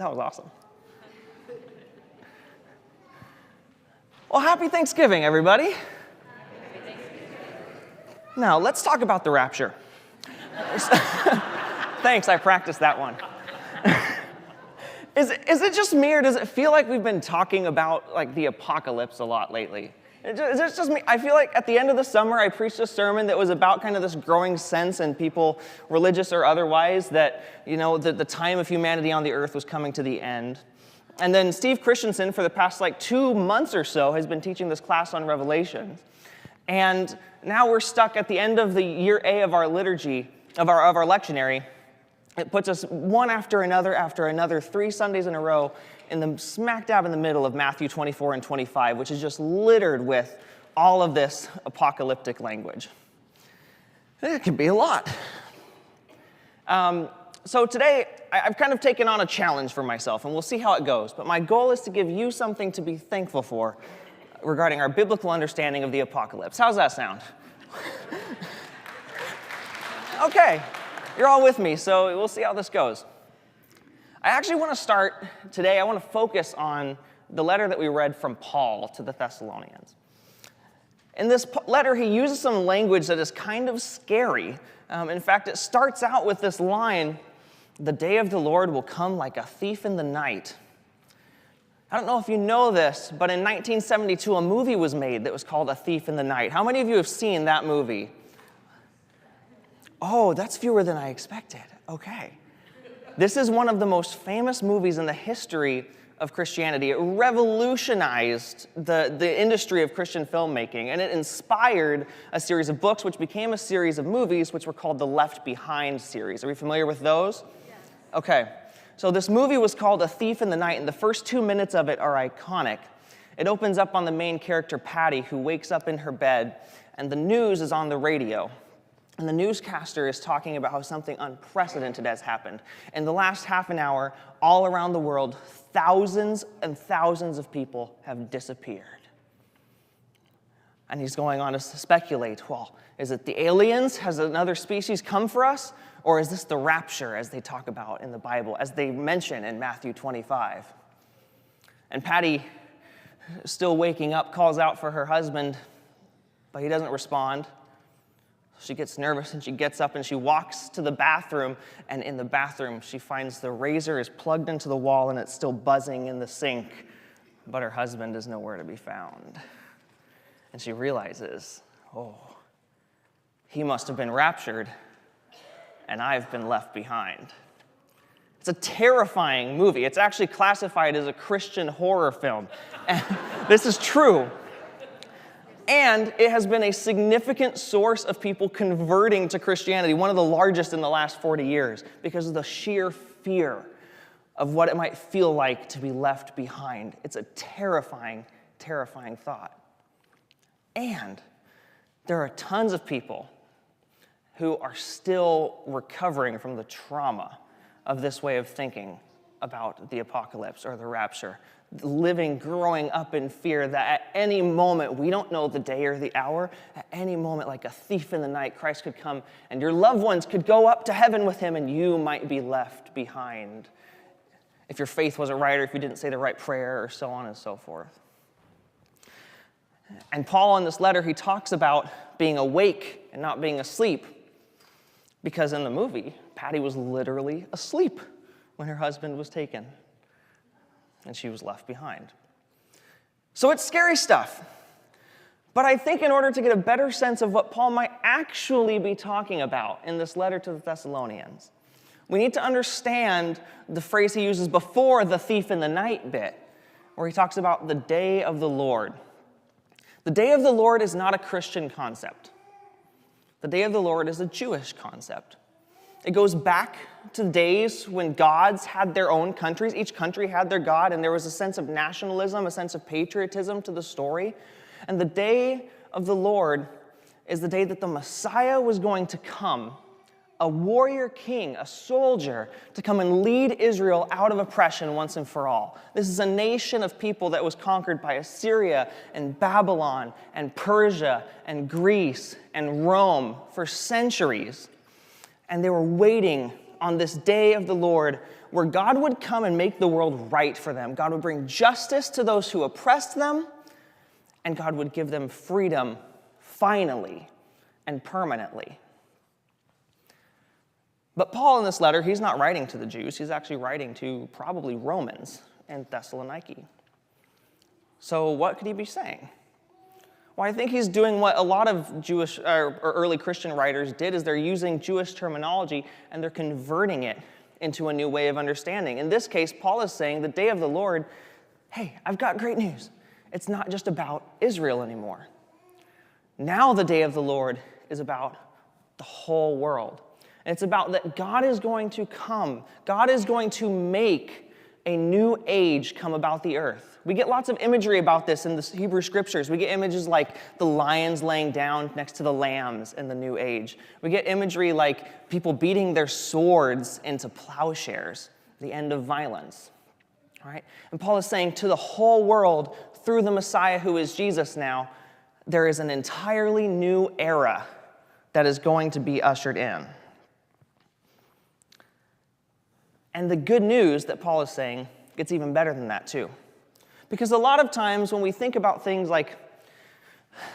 That was awesome. Well, happy Thanksgiving, everybody. Now, let's talk about the rapture. Thanks, I practiced that one. Is it just me, or does it feel like we've been talking about like the apocalypse a lot lately? Is it just me? I feel like at the end of the summer, I preached a sermon that was about kind of this growing sense in people, religious or otherwise, that, you know, the time of humanity on the earth was coming to the end. And then Steve Christensen, for the past like 2 months or so, has been teaching this class on Revelation. And now we're stuck at the end of the year A of our liturgy, of our lectionary. It puts us one after another, 3 Sundays in a row, in the smack dab in the middle of Matthew 24 and 25, which is just littered with all of this apocalyptic language. It can be a lot. So today, I've kind of taken on a challenge for myself, and we'll see how it goes. But my goal is to give you something to be thankful for regarding our biblical understanding of the apocalypse. How's that sound? Okay, you're all with me, so we'll see how this goes. I actually want to start today, I want to focus on the letter that we read from Paul to the Thessalonians. In this letter, he uses some language that is kind of scary. In fact, it starts out with this line, "The day of the Lord will come like a thief in the night." I don't know if you know this, but in 1972, a movie was made that was called A Thief in the Night. How many of you have seen that movie? Oh, that's fewer than I expected. Okay. This is one of the most famous movies in the history of Christianity. It revolutionized the industry of Christian filmmaking, and it inspired a series of books, which became a series of movies, which were called the Left Behind series. Are we familiar with those? Yes. Okay. So this movie was called A Thief in the Night, and the first 2 minutes of it are iconic. It opens up on the main character, Patty, who wakes up in her bed, and the news is on the radio. And the newscaster is talking about how something unprecedented has happened. In the last half an hour, all around the world, thousands and thousands of people have disappeared. And he's going on to speculate, well, is it the aliens? Has another species come for us? Or is this the rapture, as they talk about in the Bible, as they mention in Matthew 25? And Patty, still waking up, calls out for her husband, but he doesn't respond. She gets nervous, and she gets up, and she walks to the bathroom, and in the bathroom, she finds the razor is plugged into the wall, and it's still buzzing in the sink, but her husband is nowhere to be found. And she realizes, oh, he must have been raptured, and I've been left behind. It's a terrifying movie. It's actually classified as a Christian horror film, and this is true. And it has been a significant source of people converting to Christianity, one of the largest in the last 40 years, because of the sheer fear of what it might feel like to be left behind. It's a terrifying, terrifying thought. And there are tons of people who are still recovering from the trauma of this way of thinking about the apocalypse or the rapture. Living, growing up in fear that at any moment, we don't know the day or the hour, at any moment, like a thief in the night, Christ could come and your loved ones could go up to heaven with him and you might be left behind if your faith wasn't right or if you didn't say the right prayer or so on and so forth. And Paul in this letter, he talks about being awake and not being asleep, because in the movie, Patty was literally asleep when her husband was taken. And she was left behind. So it's scary stuff. But I think in order to get a better sense of what Paul might actually be talking about in this letter to the Thessalonians, we need to understand the phrase he uses before the thief in the night bit, where he talks about the day of the Lord. The day of the Lord is not a Christian concept. The day of the Lord is a Jewish concept. It goes back to days when gods had their own countries. Each country had their god, and there was a sense of nationalism, a sense of patriotism to the story. And the day of the Lord is the day that the Messiah was going to come, a warrior king, a soldier, to come and lead Israel out of oppression once and for all. This is a nation of people that was conquered by Assyria and Babylon and Persia and Greece and Rome for centuries. And they were waiting on this day of the Lord where God would come and make the world right for them. God would bring justice to those who oppressed them, and God would give them freedom finally and permanently. But Paul in this letter, he's not writing to the Jews. He's actually writing to probably Romans and Thessaloniki. So what could he be saying? Well, I think he's doing what a lot of Jewish or early Christian writers did, is they're using Jewish terminology and they're converting it into a new way of understanding. In this case, Paul is saying the day of the Lord, hey, I've got great news. It's not just about Israel anymore. Now the day of the Lord is about the whole world. And it's about that God is going to come. God is going to make a new age come about the earth. We get lots of imagery about this in the Hebrew scriptures. We get images like the lions laying down next to the lambs in the new age. We get imagery like people beating their swords into plowshares, the end of violence. All right? And Paul is saying to the whole world, through the Messiah who is Jesus now, there is an entirely new era that is going to be ushered in. And the good news that Paul is saying gets even better than that too. Because a lot of times when we think about things like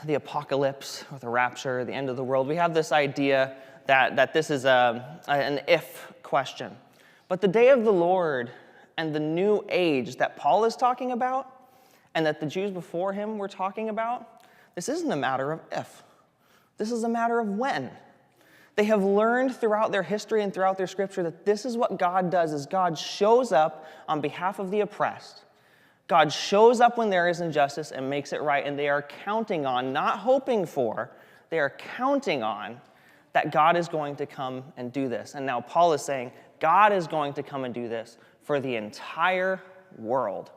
the apocalypse or the rapture, the end of the world, we have this idea that this is an if question. But the day of the Lord and the new age that Paul is talking about and that the Jews before him were talking about, this isn't a matter of if. This is a matter of when. They have learned throughout their history and throughout their scripture that this is what God does, is God shows up on behalf of the oppressed. God shows up when there is injustice and makes it right, and they are counting on, not hoping for, they are counting on that God is going to come and do this. And now Paul is saying, God is going to come and do this for the entire world.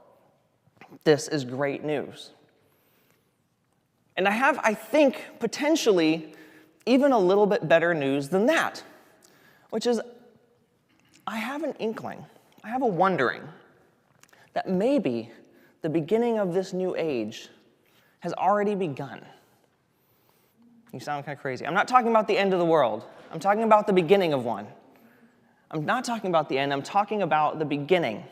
This is great news. And I think, potentially, even a little bit better news than that, which is I have an inkling, I have a wondering that maybe the beginning of this new age has already begun. You sound kind of crazy. I'm not talking about the end of the world. I'm talking about the beginning of one. I'm not talking about the end. I'm talking about the beginning.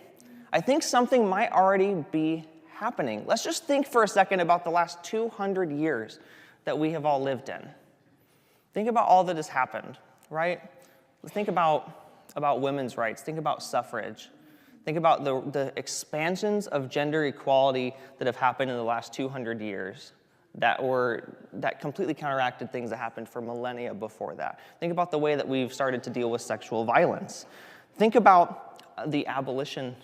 I think something might already be happening. Let's just think for a second about the last 200 years that we have all lived in. Think about all that has happened, right? Think about women's rights. Think about suffrage. Think about the expansions of gender equality that have happened in the last 200 years that completely counteracted things that happened for millennia before that. Think about the way that we've started to deal with sexual violence. Think about the abolition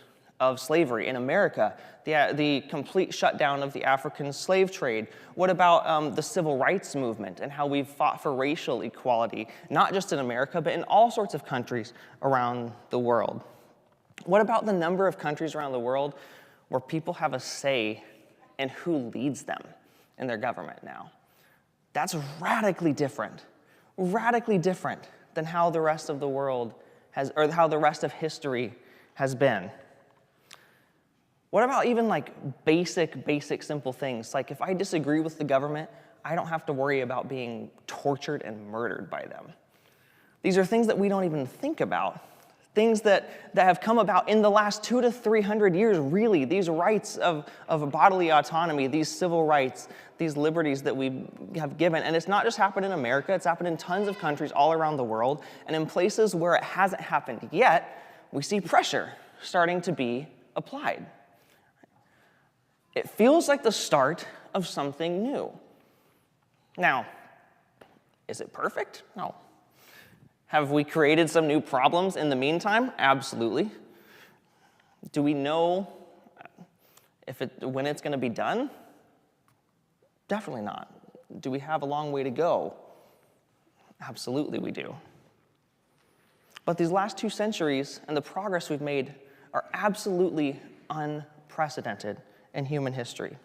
of slavery in America, the complete shutdown of the African slave trade. What about the civil rights movement and how we've fought for racial equality, not just in America, but in all sorts of countries around the world? What about the number of countries around the world where people have a say in who leads them in their government now? That's radically different than how the rest of the world has, or how the rest of history has been. What about even like basic simple things? Like if I disagree with the government, I don't have to worry about being tortured and murdered by them. These are things that we don't even think about. Things that have come about in the last 200 to 300 years, really. These rights of bodily autonomy, these civil rights, these liberties that we have given. And it's not just happened in America, it's happened in tons of countries all around the world. And in places where it hasn't happened yet, we see pressure starting to be applied. It feels like the start of something new. Now, is it perfect? No. Have we created some new problems in the meantime? Absolutely. Do we know when it's going to be done? Definitely not. Do we have a long way to go? Absolutely we do. But these last 2 centuries and the progress we've made are absolutely unprecedented in human history.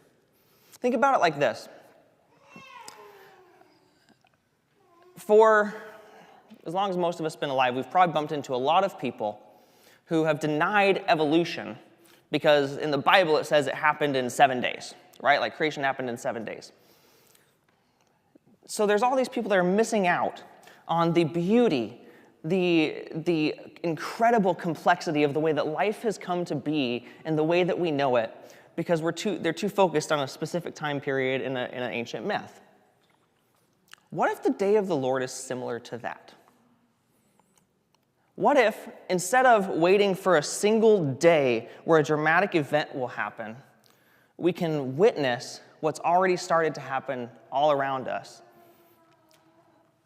Think about it like this. For as long as most of us have been alive, we've probably bumped into a lot of people who have denied evolution because in the Bible it says it happened in 7 days, right? Like creation happened in 7 days. So there's all these people that are missing out on the beauty the incredible complexity of the way that life has come to be and the way that we know it, because they're too focused on a specific time period in an ancient myth. What if the day of the Lord is similar to that? What if, instead of waiting for a single day where a dramatic event will happen, we can witness what's already started to happen all around us?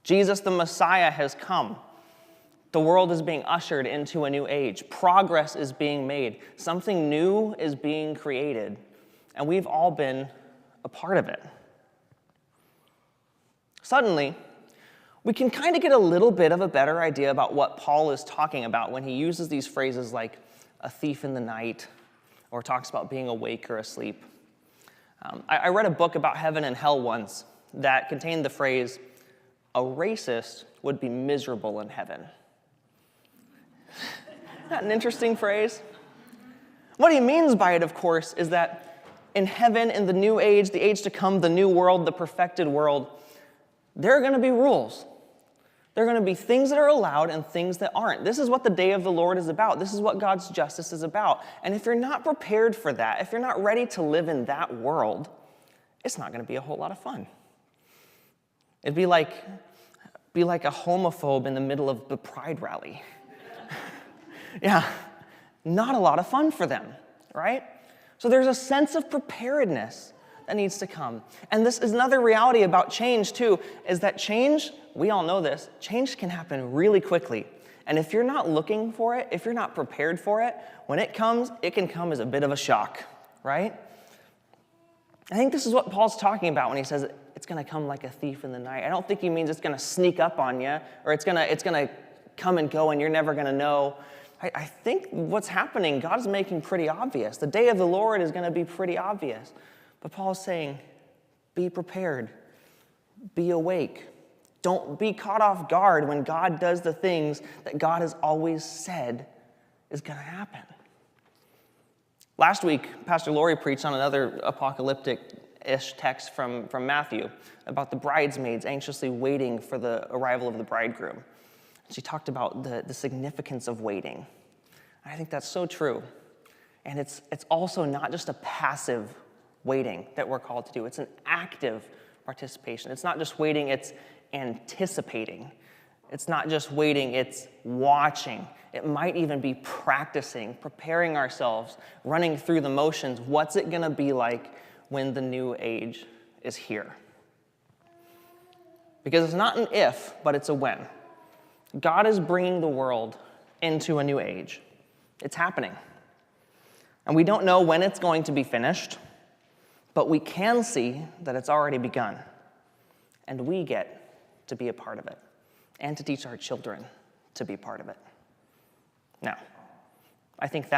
Jesus the Messiah has come. The world is being ushered into a new age. Progress is being made. Something new is being created. And we've all been a part of it. Suddenly, we can kind of get a little bit of a better idea about what Paul is talking about when he uses these phrases like a thief in the night, or talks about being awake or asleep. I read a book about heaven and hell once that contained the phrase, "A racist would be miserable in heaven." Isn't that an interesting phrase? What he means by it, of course, is that in heaven, in the new age, the age to come, the new world, the perfected world, there are going to be rules. There are going to be things that are allowed and things that aren't. This is what the day of the Lord is about. This is what God's justice is about. And if you're not prepared for that, if you're not ready to live in that world, it's not going to be a whole lot of fun. It'd be like a homophobe in the middle of the Pride rally. Yeah, not a lot of fun for them, right? So there's a sense of preparedness that needs to come. And this is another reality about change, too, is that change, we all know this, change can happen really quickly. And if you're not looking for it, if you're not prepared for it, when it comes, it can come as a bit of a shock, right? I think this is what Paul's talking about when he says it's going to come like a thief in the night. I don't think he means it's going to sneak up on you, or it's going to come and go and you're never going to know. I think what's happening, God's making pretty obvious. The day of the Lord is going to be pretty obvious. But Paul's saying, be prepared, be awake. Don't be caught off guard when God does the things that God has always said is going to happen. Last week, Pastor Lori preached on another apocalyptic-ish text from Matthew about the bridesmaids anxiously waiting for the arrival of the bridegroom. She talked about the significance of waiting. I think that's so true. And it's also not just a passive waiting that we're called to do. It's an active participation. It's not just waiting, it's anticipating. It's not just waiting, it's watching. It might even be practicing, preparing ourselves, running through the motions. What's it going to be like when the new age is here? Because it's not an if, but it's a when. God is bringing the world into a new age. It's happening. And we don't know when it's going to be finished, but we can see that it's already begun. And we get to be a part of it and to teach our children to be part of it. Now, I think that